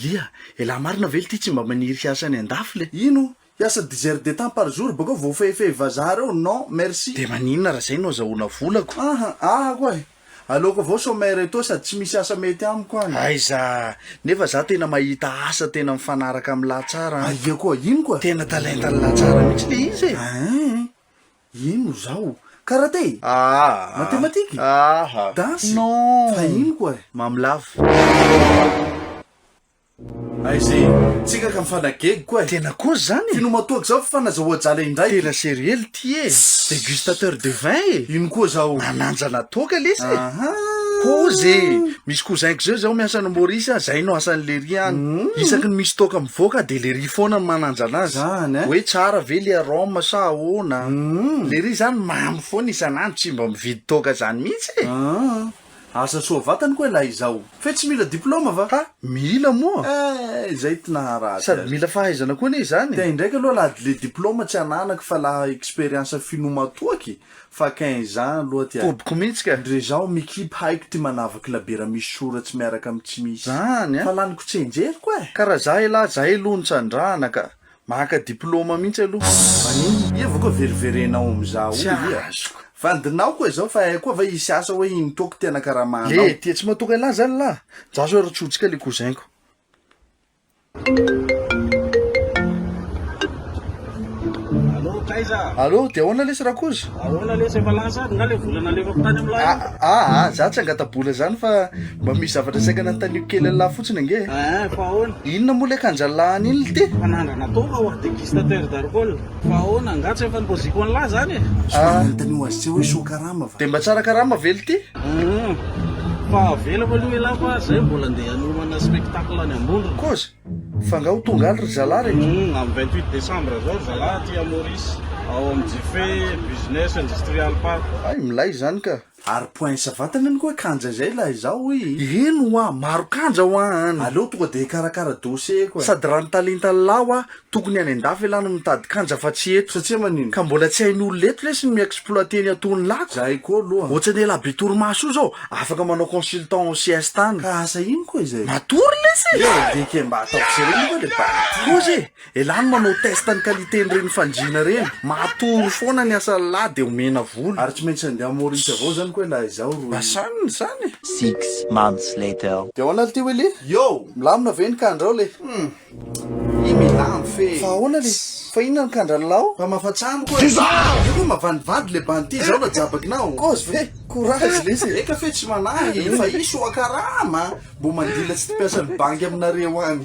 Ia, ela marina vely ty tsy mba maniry hiasa any an-dafy le. Ino? Hiasa 10 heures de temps par jour baka voafehifehy vazaha reo? Non, merci. De maninona raha zay no azahoana volako. Koa e. Aleoko avao sommaire eto sady tsy misy asa mety amiko any. Aiza, nefa za tena mahita asa tena mifanaraka amin'ny lahatsara. Aia koa, ino koa? Tena talentany lahatsara mihitsy le izy e. Ino zao? Karaté? Mathématique? Danse? Non. Fa ino koa e? Mamilava. Aizay, tsika ka mifanagego koa e. Tena koa zany. Finomatoaka zao fa nazahoajala indray. Tena sérieux ty e. Dégustateur de vin e. Ino koa zao? Nananjana toka lesy e. Koze, misy cousin-ko zao zaho miasa any Maurice, zay no asany lery any. Isaky ny misy toka mivoaka de lery foana ny mananjana azy. Zany e. Hoe tsara ve le arôme sa ahoana. Lery zany mamy foana isanandro tsy mba mividy toka zany mihitsy e. Asa soa vatany koa lahy izao. Fe tsy mila diplôma va? Ha, mila moa. Zay ty naharatra. Sady mila fahaizana koa ne zany. Te ndraiky aloha laha le diplôma tsy ananako fa laha expérience finomatoaky fa 15 ans aloha ty. Poboko mihitsy ka. Ndre zaho mikipy haiko ty manavaky labera misy soratsy miaraka amin'ny tsy misy. Zany Fa laniko tsenjery koa e. Karaha zahay lahy, zahay lontsandrana ka. Maka diplôma mihitsy aloha. Manino? Ia vao vereverenao amizao ia. Vandinao koa zao fa koa va hisy asa hoe ino toko tena karamanao. Le, tia tsy matoka elahy zany lahy. Zaho ratsotsika le cousin-ko. Allô, de ahoana lesy rakozy? Ahoana lesy efa lasa nga le volana lefako tany amin'ny lahy. Za tsy angata-bola zany fa mba misy zavatra saika nanontaniako kely lahy fotsiny ange. Fa ahoana? Inona moa le kanjalahany iny ty? Fanandrana toka ho dégustateur d'alcool. Fa ahoana angatsy efa nipoziko any lahy zany e. Anontaniho azy tsy hoe so karama va? De mba tsara karama vely ty? Fa avela fa aloha elahy fa zay mbola andeha hanomana spectacle any Ambondro. Koza, fa nga ho tonga aly ry zalahy reky. Amin'ny 28 décembre zao zalahy ty a Maurice. Ao amin'ny Jife business industrial park. Ay, milay zany ka. Ary poinsa vatany any koa kanja zay lahy zao i. Ino hoa, maro kanja hoa any. Aleo tonga de karakara dossier koa. Sady raha nitalenta lao tokony any an-dafy lany mitady kanja fa tsy eto. Satria manino? Ka mbola tsy hain'olona eto lesy mi-exploiter ny atony lako. Zay koa aloha. Ohatsy ela be torimaso zao, afaka manao consultant CS tany. Ka asa ino koa izay? Matory lesy. De ke mba ataoko sereny koa le banty. Koze, elany manao test ny qualité-n'ireny fandrina reny. Matory foana ny asa lahy de omena vola. Ary tsy maintsy andeha Maurice avao zany koa lahy zao ro. Basany zany. 6 months later. De ahoana ty Willy? Yo, Milamina ve ny kandrao le? i milamy fe. Fa ahoana le? Fa inona ny kandralao? Fa mafatsamo koa. Io koa mavanivady le banty zao la jabakinao. Kozy ve? Courage lesy. Eka fe tsy manahy fa iso akarama. Mbo mandila tsy ty piasa ny bangy aminareo any.